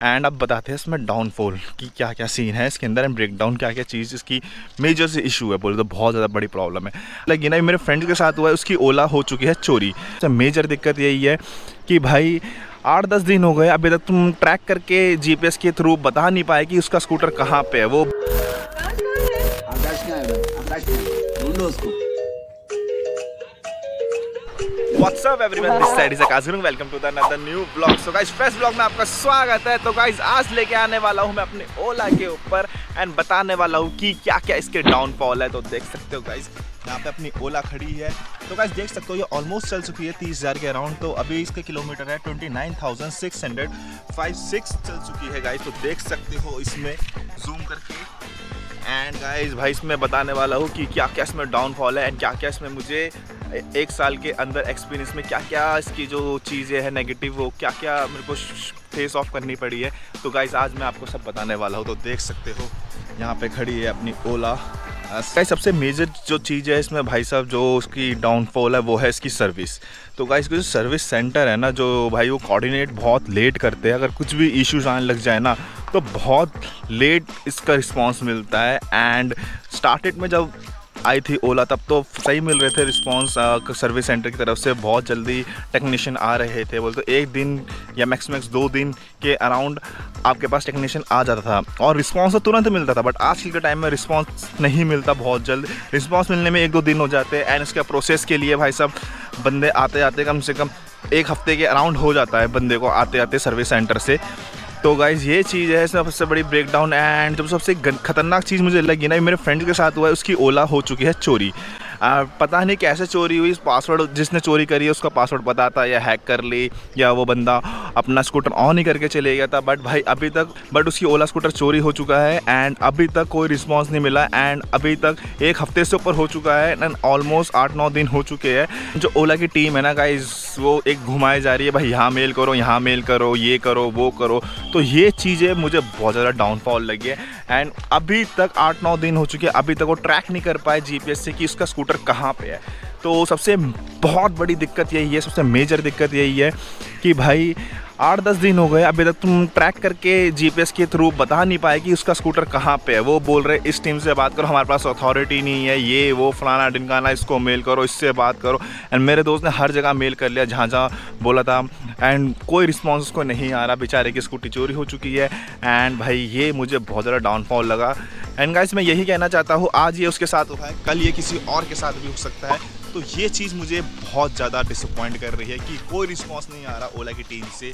And अब बताते हैं इसमें डाउनफॉल की क्या क्या सीन है इसके अंदर एंड ब्रेकडाउन क्या क्या चीज़ इसकी मेजर से इशू है। बोले तो बहुत ज़्यादा बड़ी प्रॉब्लम है। लेकिन ना मेरे फ्रेंड्स के साथ हुआ है, उसकी ओला हो चुकी है चोरी। तो मेजर दिक्कत यही है कि भाई 8-10 दिन हो गए, अभी तक तुम ट्रैक करके जीपीएस के थ्रू बता नहीं पाए कि उसका स्कूटर कहाँ पे है। वो ढूंढो उसको। What's up everyone, this side is Akash Gurung, welcome to the another new vlog। So guys, fresh vlog में आपका स्वागत है। तो guys, आज लेके आने वाला हूँ मैं अपने ओला के ऊपर एंड बताने वाला हूँ कि क्या क्या इसके डाउनफॉल है। तो देख सकते हो guys, यहाँ पे अपनी ओला खड़ी है। तो guys देख सकते हो ये ऑलमोस्ट चल चुकी है 30,000 के अराउंड। तो अभी इसके किलोमीटर है 29,656 चल चुकी है guys। तो देख सकते हो इसमें जूम करके। एंड गाइस भाई इसमें बताने वाला हूँ कि क्या क्या इसमें डाउनफॉल है एंड क्या क्या इसमें मुझे एक साल के अंदर एक्सपीरियंस में क्या क्या इसकी जो चीज़ें हैं नेगेटिव, वो क्या क्या मेरे को फेस ऑफ करनी पड़ी है। तो गाइस आज मैं आपको सब बताने वाला हूँ। तो देख सकते हो यहाँ पे खड़ी है अपनी ओला। गाइस सबसे मेजर जो चीज़ है इसमें भाई साहब जो उसकी डाउनफॉल है वो है इसकी सर्विस। तो गाइस जो सर्विस सेंटर है ना, जो भाई वो कोऑर्डिनेट बहुत लेट करते हैं। अगर कुछ भी इश्यूज आने लग जाए ना तो बहुत लेट इसका रिस्पांस मिलता है। एंड स्टार्टेड में जब आई थी ओला तब तो सही मिल रहे थे रिस्पांस सर्विस सेंटर की तरफ से, बहुत जल्दी टेक्नीशियन आ रहे थे। बोलते एक दिन या मैक्स 2 दिन के अराउंड आपके पास टेक्नीशियन आ जाता था और रिस्पांस तो तुरंत मिलता था। बट आज के टाइम में रिस्पांस नहीं मिलता, बहुत जल्द रिस्पांस मिलने में 1-2 दिन हो जाते हैं। एंड इसका प्रोसेस के लिए भाई साहब बंदे आते आते कम से कम 1 हफ्ते के अराउंड हो जाता है बंदे को आते आते सर्विस सेंटर से। तो गाइज़ ये चीज़ है सबसे बड़ी ब्रेकडाउन। एंड जब सबसे खतरनाक चीज़ मुझे लगी ना, मेरे फ्रेंड्स के साथ हुआ है, उसकी ओला हो चुकी है चोरी। पता नहीं कैसे चोरी हुई, पासवर्ड जिसने चोरी करी है उसका पासवर्ड पता था या हैक कर ली या वो बंदा अपना स्कूटर ऑन ही करके चले गया था। बट भाई अभी तक उसकी ओला स्कूटर चोरी हो चुका है एंड अभी तक कोई रिस्पांस नहीं मिला। एंड अभी तक 1 हफ्ते से ऊपर हो चुका है एंड ऑलमोस्ट 8-9 दिन हो चुके हैं। जो ओला की टीम है ना गाइज, वो एक घुमाई जा रही है, भाई यहाँ मेल करो, यहाँ मेल करो, ये करो, वो करो। तो ये चीज़ें मुझे बहुत ज़्यादा डाउनफॉल लगी है। एंड अभी तक 8-9 दिन हो चुके हैं, अभी तक वो ट्रैक नहीं कर पाए जीपीएस से कि उसका स्कूटर कहाँ पे है। तो सबसे बहुत बड़ी दिक्कत यही है, सबसे मेजर दिक्कत यही है कि भाई 8-10 दिन हो गए, अभी तक तुम ट्रैक करके जीपीएस के थ्रू बता नहीं पाए कि उसका स्कूटर कहाँ पे है। वो बोल रहे इस टीम से बात करो, हमारे पास अथॉरिटी नहीं है, ये वो फलाना ढिमकाना, इसको मेल करो, इससे बात करो। एंड मेरे दोस्त ने हर जगह मेल कर लिया जहाँ जहाँ बोला था एंड कोई रिस्पॉन्स उसको नहीं आ रहा। बेचारे की स्कूटी चोरी हो चुकी है। एंड भाई ये मुझे बहुत ज़्यादा डाउनफॉल लगा। एंड गाइस मैं यही कहना चाहता हूँ, आज ये उसके साथ हुआ है, कल ये किसी और के साथ भी हो सकता है। तो ये चीज़ मुझे बहुत ज़्यादा डिसअपॉइंट कर रही है कि कोई रिस्पांस नहीं आ रहा ओला की टीम से।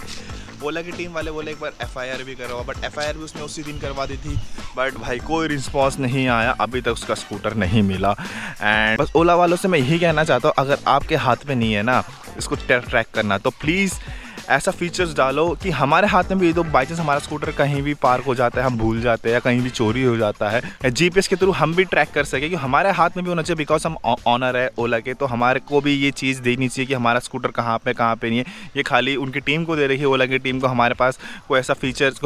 ओला की टीम वाले बोले एक बार एफआईआर भी करवाओ, बट एफआईआर भी उसने उसी दिन करवा दी थी। बट भाई कोई रिस्पांस नहीं आया, अभी तक उसका स्कूटर नहीं मिला। एंड बस ओला वालों से मैं यही कहना चाहता हूँ, अगर आपके हाथ में नहीं है ना इसको ट्रैक करना, तो प्लीज़ ऐसा फीचर्स डालो कि हमारे हाथ में भी, तो बाई चांस हमारा स्कूटर कहीं भी पार्क हो जाता है, हम भूल जाते हैं या कहीं भी चोरी हो जाता है, जीपीएस के थ्रू हम भी ट्रैक कर सके कि हमारे हाथ में भी होना चाहिए। बिकॉज हम ऑनर है ओला के, तो हमारे को भी ये चीज़ देनी चाहिए कि हमारा स्कूटर कहाँ पे नहीं है। ये खाली उनकी टीम को दे रही है, ओला की टीम को। हमारे पास कोई ऐसा फीचर्स,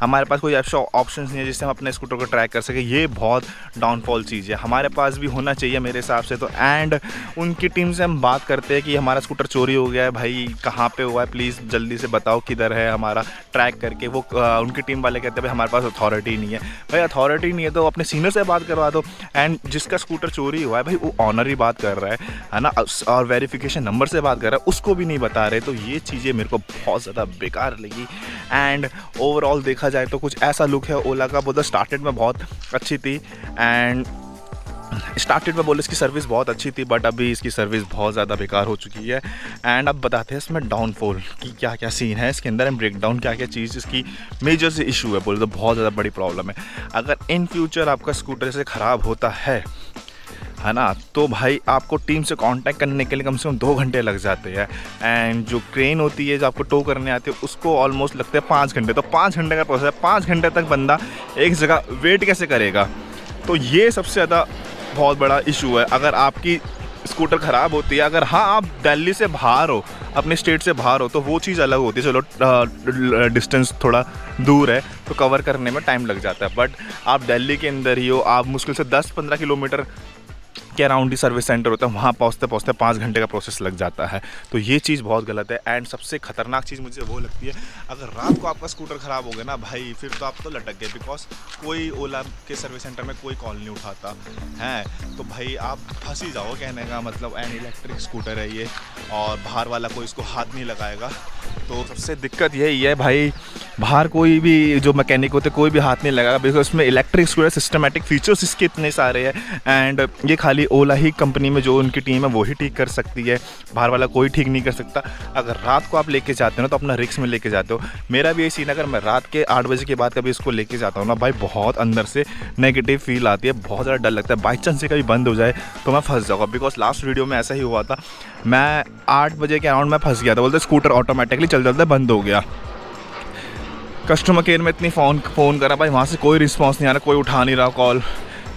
हमारे पास कोई ऐसा ऑप्शन नहीं है जिससे हम अपने स्कूटर को ट्रैक कर सके। ये बहुत डाउनफॉल चीज़ है, हमारे पास भी होना चाहिए मेरे हिसाब से। तो एंड उनकी टीम से हम बात करते हैं कि हमारा स्कूटर चोरी हो गया है, भाई कहाँ पे हुआ है, प्लीज़ जल्दी से बताओ किधर है हमारा, ट्रैक करके। वो उनकी टीम वाले कहते हैं भाई हमारे पास अथॉरिटी नहीं है। भाई अथॉरिटी नहीं है तो अपने सीनियर से बात करवा दो। एंड जिसका स्कूटर चोरी हुआ है भाई वो ऑनर ही बात कर रहा है ना, और वेरिफिकेशन नंबर से बात कर रहा है, उसको भी नहीं बता रहे। तो ये चीज़ें मेरे को बहुत ज़्यादा बेकार लगी। एंड ओवरऑल देखा जाए तो कुछ ऐसा लुक है ओला का, बोलते स्टार्टेड में बहुत अच्छी थी एंड स्टार्टेड में बोले इसकी सर्विस बहुत अच्छी थी, बट अभी इसकी सर्विस बहुत ज़्यादा बेकार हो चुकी है। एंड अब बताते हैं इसमें डाउनफॉल की क्या क्या सीन है इसके अंदर एंड ब्रेकडाउन क्या क्या चीज़ इसकी मेजर से इशू है। बोले तो बहुत ज़्यादा बड़ी प्रॉब्लम है। अगर इन फ्यूचर आपका स्कूटर से ख़राब होता है ना, तो भाई आपको टीम से कांटेक्ट करने के लिए कम से कम 2 घंटे लग जाते हैं। एंड जो क्रेन होती है जो आपको टो करने आती है उसको ऑलमोस्ट लगते हैं 5 घंटे। तो 5 घंटे का प्रोसेस है, 5 घंटे तक बंदा एक जगह वेट कैसे करेगा। तो ये सबसे ज़्यादा बहुत बड़ा इशू है। अगर आपकी स्कूटर ख़राब होती है, अगर हाँ आप दिल्ली से बाहर हो, अपने स्टेट से बाहर हो, तो वो चीज़ अलग होती है, चलो डिस्टेंस थोड़ा दूर है तो कवर करने में टाइम लग जाता है। बट आप दिल्ली के अंदर ही हो, आप मुश्किल से 10-15 किलोमीटर के अराउंड ही सर्विस सेंटर होता है, वहाँ पहुँचते पहुँचते 5 घंटे का प्रोसेस लग जाता है। तो ये चीज़ बहुत गलत है। एंड सबसे खतरनाक चीज़ मुझे वो लगती है, अगर रात को आपका स्कूटर ख़राब हो गया ना भाई, फिर तो आप तो लटक गए, बिकॉज कोई ओला के सर्विस सेंटर में कोई कॉल नहीं उठाता है, तो भाई आप फंस ही जाओ, कहने का मतलब। एंड इलेक्ट्रिक स्कूटर है ये, और बाहर वाला कोई इसको हाथ नहीं लगाएगा। तो सबसे दिक्कत यही है भाई, बाहर कोई भी जो मैकेनिक होते कोई भी हाथ नहीं लगाएगा, बिकॉज उसमें इलेक्ट्रिक स्कूटर सिस्टमेटिक फीचर्स इसके इतने सारे हैं। एंड ये खाली ओला ही कंपनी में जो उनकी टीम है वो ही ठीक कर सकती है, बाहर वाला कोई ठीक नहीं कर सकता। अगर रात को आप लेके जाते हो ना तो अपना रिस्क में लेके जाते हो। मेरा भी यही सीन है, अगर मैं रात के 8 बजे के बाद कभी इसको लेके जाता हूँ ना भाई, बहुत अंदर से नेगेटिव फील आती है, बहुत ज़्यादा डर लगता है बाई चांस से कभी बंद हो जाए तो मैं फंस जाऊँगा। बिकॉज लास्ट वीडियो में ऐसा ही हुआ था, मैं 8 बजे के अराउंड में फंस गया था, बोलते स्कूटर ऑटोमेटिकली चल जाता है, बंद हो गया। कस्टमर केयर में इतनी फ़ोन करा भाई, वहाँ से कोई रिस्पांस नहीं आ रहा, कोई उठा नहीं रहा कॉल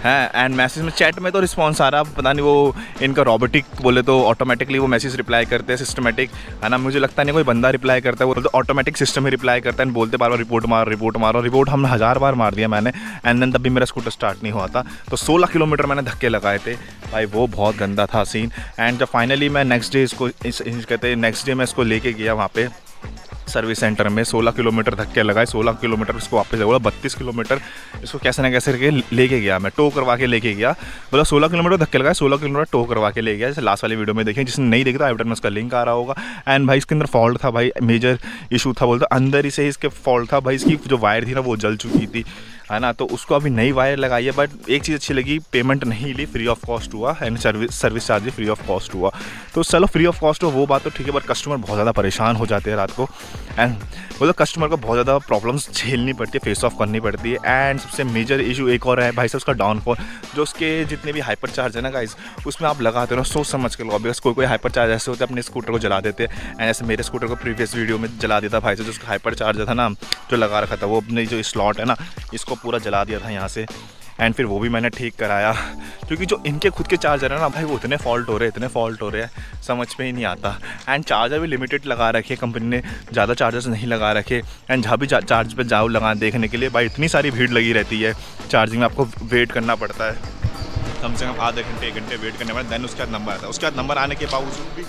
है। एंड मैसेज में, चैट में तो रिस्पांस आ रहा, पता नहीं वो इनका रोबोटिक बोले तो ऑटोमेटिकली वो मैसेज रिप्लाई करते हैं, सिस्टमेटिक है ना। मुझे लगता नहीं कोई बंदा रिप्लाई करता है, वो तो ऑटोमेटिक सिस्टम ही रिप्लाई करता है। बोलते बार बार रिपोर्ट मारो। रिपोर्ट हमने 1000 बार मार दिया मैंने, एंड देन तभी मेरा स्कूटर स्टार्ट नहीं हुआ था। तो 16 किलोमीटर मैंने धक्के लगाए थे भाई, वो बहुत गंदा था सीन। एंड जब फाइनली मैं नेक्स्ट डे नेक्स्ट डे मैं इसको लेके गया वहाँ पे सर्विस सेंटर में, 16 किलोमीटर धक्के लगाए, 16 किलोमीटर इसको वापस बोला, 32 किलोमीटर इसको कैसे ना कैसे करके लेके गया मैं, टो करवा के लेके गया। बोला 16 किलोमीटर धक्के लगाए, 16 किलोमीटर टो करवा के ले गया। जैसे लास्ट वाली वीडियो में देखिए, जिसने नहीं देखा आई बटन में उसका लिंक आ रहा होगा। एंड भाई इसके अंदर फॉल्ट था भाई, मेजर इशू था, बोलते अंदर ही से इसके फॉल्ट था भाई, इसकी जो वायर थी ना वो जल चुकी थी है ना। तो उसको अभी नई वायर लगाई है, बट एक चीज़ अच्छी लगी, पेमेंट नहीं ली, फ्री ऑफ कॉस्ट हुआ। एंड सर्विस चार्ज भी फ्री ऑफ कॉस्ट हुआ। तो चलो फ्री ऑफ कॉस्ट हो वो बात तो ठीक है, बट कस्टमर बहुत ज़्यादा परेशान हो जाते हैं रात को। एंड मतलब कस्टमर को बहुत ज़्यादा प्रॉब्लम्स झेलनी पड़ती है, फेस ऑफ करनी पड़ती है। एंड सबसे मेजर इशू एक और है भाई साहब, उसका डाउनफॉल। जो उसके जितने भी हाइपर चार्ज है ना गाइस, उसमें आप लगाते हो ना सोच समझ के लो, बिकॉज कोई हाइपर चार्ज ऐसे होते हैं अपने स्कूटर को जला देते हैं। एंड ऐसे मेरे स्कूटर को प्रीवियस वीडियो में जला दिया था भाई साहब, जो उसका हाइपर चार्जर था ना जो लगा रखा था, वो अपने जो स्लॉट है ना इसको पूरा जला दिया था यहाँ से। एंड फिर वो भी मैंने ठीक कराया, क्योंकि जो इनके खुद के चार्जर है ना भाई, वो इतने फॉल्ट हो रहे हैं समझ में ही नहीं आता। एंड चार्जर भी लिमिटेड लगा रखे कंपनी ने, ज़्यादा चार्जर्स नहीं लगा रखे। एंड जहाँ भी चार्ज पे जाओ लगा देखने के लिए भाई, इतनी सारी भीड़ लगी रहती है चार्जिंग में, आपको वेट करना पड़ता है कम से कम आधे घंटे 1 घंटे वेट करने पड़ता है। देन उसके बाद नंबर आता है, उसके बाद नंबर आने के बावजूद भी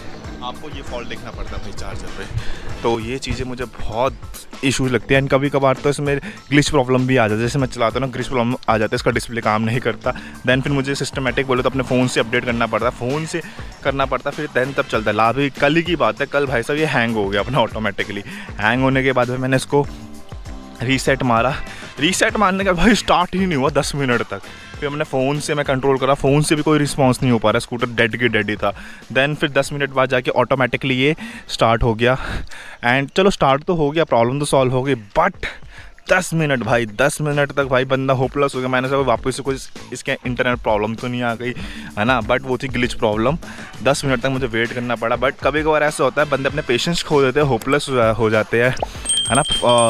आपको ये फॉल्ट देखना पड़ता है भाई चार्जर पे। तो ये चीज़ें मुझे बहुत इशूज़ लगती हैं। एंड कभी कभार तो इसमें ग्लिच प्रॉब्लम भी आ जाता है, जैसे मैं चलाता हूँ ना ग्लिच प्रॉब्लम आ जाता है, इसका डिस्प्ले काम नहीं करता। देन फिर मुझे सिस्टमेटिक बोले तो अपने फ़ोन से अपडेट करना पड़ता है, फ़ोन से करना पड़ता है, फिर देन तब चलता है। अभी कल ही की बात है, कल भाई साहब ये हैंग हो गया अपना ऑटोमेटिकली। हैंग होने के बाद मैंने इसको रीसेट मारने के बाद भाई स्टार्ट ही नहीं हुआ 10 मिनट तक। फिर मैंने फ़ोन से कंट्रोल करा, फ़ोन से भी कोई रिस्पांस नहीं हो पा रहा, स्कूटर डेड ही था। देन फिर 10 मिनट बाद जाके ऑटोमेटिकली ये स्टार्ट हो गया। एंड चलो स्टार्ट तो हो गया, प्रॉब्लम तो सॉल्व हो गई, बट 10 मिनट तक भाई बंदा होपलेस हो गया। मैंने सोचा वापस से कुछ इसके इंटरनेट प्रॉब्लम तो नहीं आ गई है ना, बट वो थी ग्लिच प्रॉब्लम। 10 मिनट तक मुझे वेट करना पड़ा। बट कभी कभार ऐसा होता है बंदे अपने पेशेंस खो देते हैं, होपलेस हो जाते हैं है ना,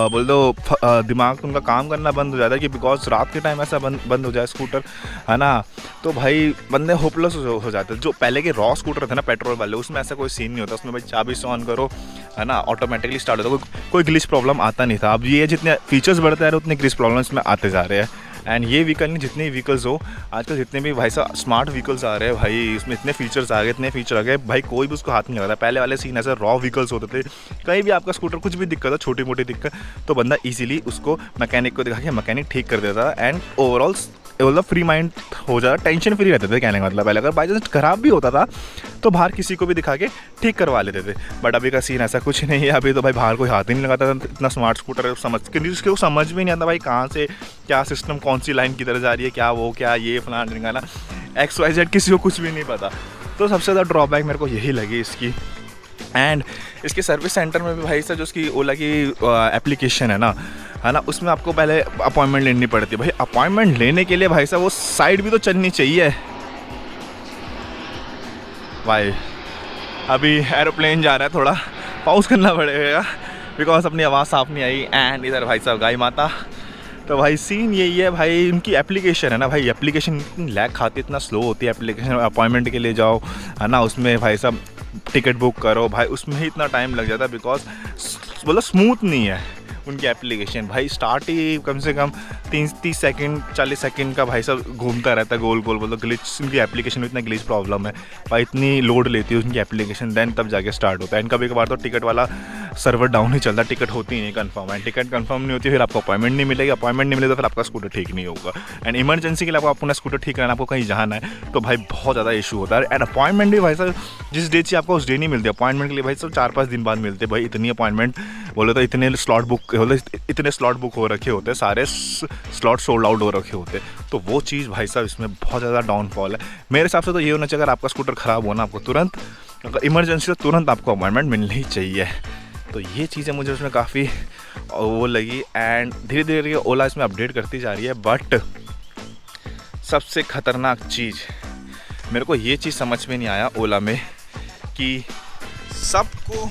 बोल दो दिमाग उनका काम करना बंद हो जाता है कि बिकॉज रात के टाइम ऐसा बंद हो जाए स्कूटर है ना, तो भाई बंदे होपलेस हो जाते हैं। जो पहले के रॉ स्कूटर थे ना पेट्रोल वाले, उसमें ऐसा कोई सीन नहीं होता, उसमें भाई चाबी से ऑन करो है ना ऑटोमेटिकली स्टार्ट होता है, कोई ग्लिच प्रॉब्लम आता नहीं था। अब ये जितने फीचर्स बढ़ते जा रहे हैं उतने ग्लिच प्रॉब्लम इसमें आते जा रहे हैं। एंड ये व्हीकल नहीं, जितने व्हीकल्स हो आजकल, जितने भी भाई साहब स्मार्ट व्हीकल्स आ रहे हैं भाई, इसमें इतने फीचर्स आ गए, इतने फीचर आ गए भाई, कोई भी उसको हाथ नहीं लगाता। पहले वाले सीन ऐसे रॉ व्हीकल्स होते थे, कहीं भी आपका स्कूटर कुछ भी दिक्कत है, छोटी मोटी दिक्कत, तो बंदा ईजिली उसको मैकेनिक को दिखा के मैकेनिक ठीक कर देता। एंड ओवरऑल मतलब फ्री माइंड हो जाता, टेंशन फ्री रहते थे कहने का मतलब। पहले अगर बाई चांस ख़राब भी होता था तो बाहर किसी को भी दिखा के ठीक करवा लेते थे, बट अभी का सीन ऐसा कुछ नहीं है। अभी तो भाई बाहर कोई हाथ ही नहीं लगाता था, इतना स्मार्ट स्कूटर है, किसी को समझ भी नहीं आता भाई कहाँ से क्या सिस्टम, कौन सी लाइन किधर जा रही है, क्या वो क्या ये फलाना ढिंगाना XYZ, किसी को कुछ भी नहीं पता। तो सबसे ज़्यादा ड्रॉबैक मेरे को यही लगी इसकी। एंड इसके सर्विस सेंटर में भी भाई साहब जो उसकी ओला की एप्लीकेशन है ना, उसमें आपको पहले अपॉइंटमेंट लेनी पड़ती है। भाई अपॉइंटमेंट लेने के लिए भाई साहब वो साइड भी तो चलनी चाहिए भाई। अभी एरोप्लेन जा रहा है, थोड़ा पॉज करना पड़ेगा बिकॉज अपनी आवाज़ साफ नहीं आई। एंड इधर भाई साहब गाय माता। तो भाई सीन यही है भाई, उनकी एप्लीकेशन है ना भाई, एप्लीकेशन इतनी लैग खाती है, इतना स्लो होती है एप्लीकेशन। अपॉइंटमेंट के लिए जाओ है ना, उसमें भाई साहब टिकट बुक करो भाई, उसमें ही इतना टाइम लग जाता है बिकॉज मतलब स्मूथ नहीं है। उनकी एप्लीकेशन भाई स्टार्ट ही कम से कम 30 सेकंड 40 सेकंड का भाई सब घूमता रहता है गोल गोल, मतलब ग्लिच उनकी एप्लीकेशन में इतना ग्लिच प्रॉब्लम है भाई, इतनी लोड लेती है उनकी एप्लीकेशन, देन तब जाके स्टार्ट होता है। एंड कभी कभार तो टिकट वाला सर्वर डाउन ही चलता है, टिकट होती ही नहीं कंफर्म, एंड टिकट कंफर्म नहीं होती फिर आपको अपॉइंटमेंट नहीं मिलेगी, अपॉइंटमेंट नहीं मिले तो फिर आपका स्कूटर ठीक नहीं होगा। एंड इमरजेंसी के लिए आपको अपना स्कूटर ठीक कराना, आपको कहीं जाना है तो भाई बहुत ज़्यादा इशू होता है। एंड अपॉइंटमेंट भी भाई साहब जिस डे चाहिए आपको उस डे नहीं मिलती, अपॉइंटमेंट के लिए भाई सब 4-5 दिन बाद मिलते हैं भाई, इतनी अपॉइंटमेंट बोले तो इतने स्लॉट बुक हो रखे होते हैं, सारे स्लॉट सोल्ड आउट हो रखे होते हैं, तो वो चीज़ भाई साहब इसमें बहुत ज़्यादा डाउनफॉल है। मेरे हिसाब से तो ये होना चाहिए अगर आपका स्कूटर ख़राब होना आपको तुरंत, अगर इमरजेंसी तो तुरंत आपको अपॉइंटमेंट मिलनी ही चाहिए। तो ये चीज़ें मुझे उसमें काफ़ी वो लगी, एंड धीरे धीरे ओला इसमें अपडेट करती जा रही है। बट सबसे ख़तरनाक चीज़ मेरे को ये चीज़ समझ में नहीं आया ओला में कि सबको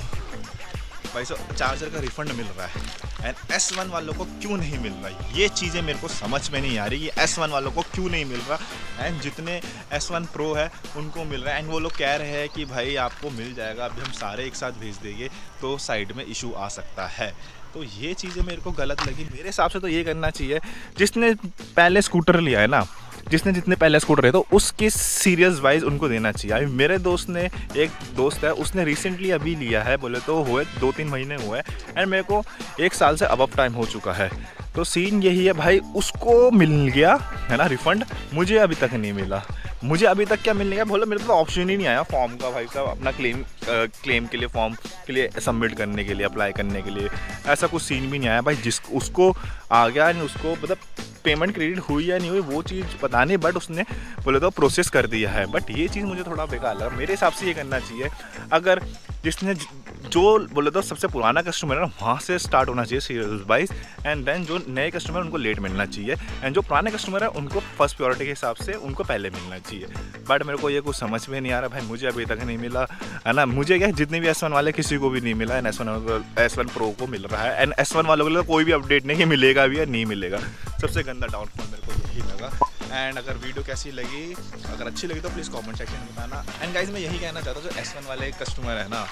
भाई साहब चार्जर का रिफंड मिल रहा है एंड S1 वालों को क्यों नहीं मिल रहा है, ये चीज़ें मेरे को समझ में नहीं आ रही कि S1 वालों को क्यों नहीं मिल रहा एंड जितने S1 Pro है उनको मिल रहा है। एंड वो लोग कह रहे हैं कि भाई आपको मिल जाएगा, अभी हम सारे एक साथ भेज देंगे तो साइड में इशू आ सकता है। तो ये चीज़ें मेरे को गलत लगी। मेरे हिसाब से तो ये करना चाहिए जिसने पहले स्कूटर लिया है ना, जितने पहले स्कूटर है तो उसके सीरियस वाइज उनको देना चाहिए। अभी मेरे दोस्त ने, एक दोस्त है उसने रिसेंटली अभी लिया है, बोले तो हुए 2-3 महीने हुए एंड मेरे को 1 साल से अबव टाइम हो चुका है। तो सीन यही है भाई, उसको मिल गया है ना रिफ़ंड, मुझे अभी तक नहीं मिला। मुझे अभी तक क्या मिलने का, बोला मेरे तो ऑप्शन ही नहीं आया फॉर्म का भाई साहब, अपना क्लेम के लिए फॉर्म के लिए सबमिट करने के लिए, अप्लाई करने के लिए, ऐसा कुछ सीन भी नहीं आया भाई। उसको आ गया नहीं, उसको मतलब पेमेंट क्रेडिट हुई या नहीं हुई वो चीज़ पता नहीं, बट उसने बोले तो प्रोसेस कर दिया है। बट ये चीज़ मुझे थोड़ा बेकार लगा। मेरे हिसाब से ये करना चाहिए, अगर जिसने जो बोले तो सबसे पुराना कस्टमर है ना वहाँ से स्टार्ट होना चाहिए सीरियस वाइज, एंड देन जो नए कस्टमर उनको लेट मिलना चाहिए, एंड जो पुराने कस्टमर है उनको फर्स्ट प्रायोरिटी के हिसाब से उनको पहले मिलना चाहिए। बट मेरे को ये कुछ समझ में नहीं आ रहा भाई, मुझे अभी तक नहीं मिला है ना। मुझे क्या जितने भी S1 वाले किसी को भी नहीं मिला, एंड S1 Pro को मिल रहा है, एंड S1 वालों के लिए कोई भी अपडेट नहीं कि मिलेगा भी या नहीं मिलेगा। सबसे गंदा डाउनफॉल मेरे को यही लगा। एंड अगर वीडियो कैसी लगी, अगर अच्छी लगी तो प्लीज़ कमेंट सेक्शन में बताना। एंड गाइज मैं यही कहना चाहता हूँ, जो S1 वाले कस्टमर है ना,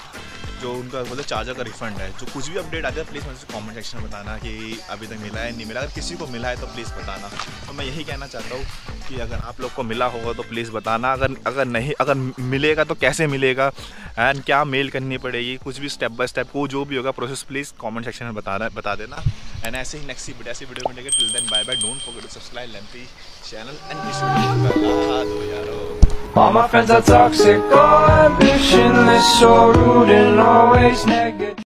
जो उनका बोले चार्जर का रिफंड है, जो कुछ भी अपडेट आता है प्लीज़ मुझे कमेंट सेक्शन में बताना कि अभी तक मिला है नहीं मिला। अगर किसी को मिला है तो प्लीज़ बताना। तो मैं यही कहना चाहता हूँ कि अगर आप लोग को मिला होगा तो प्लीज़ बताना, अगर मिलेगा तो कैसे मिलेगा एंड क्या मेल करनी पड़ेगी, कुछ भी स्टेप बाय स्टेप को जो भी होगा प्रोसेस प्लीज़ कमेंट सेक्शन में बता देना। एंड ऐसे ही नेक्स्ट वीडियो में till then bye bye, don't forget to subscribe lengthy channel and all my friends are toxic, all ambitionless, so rude and always negative.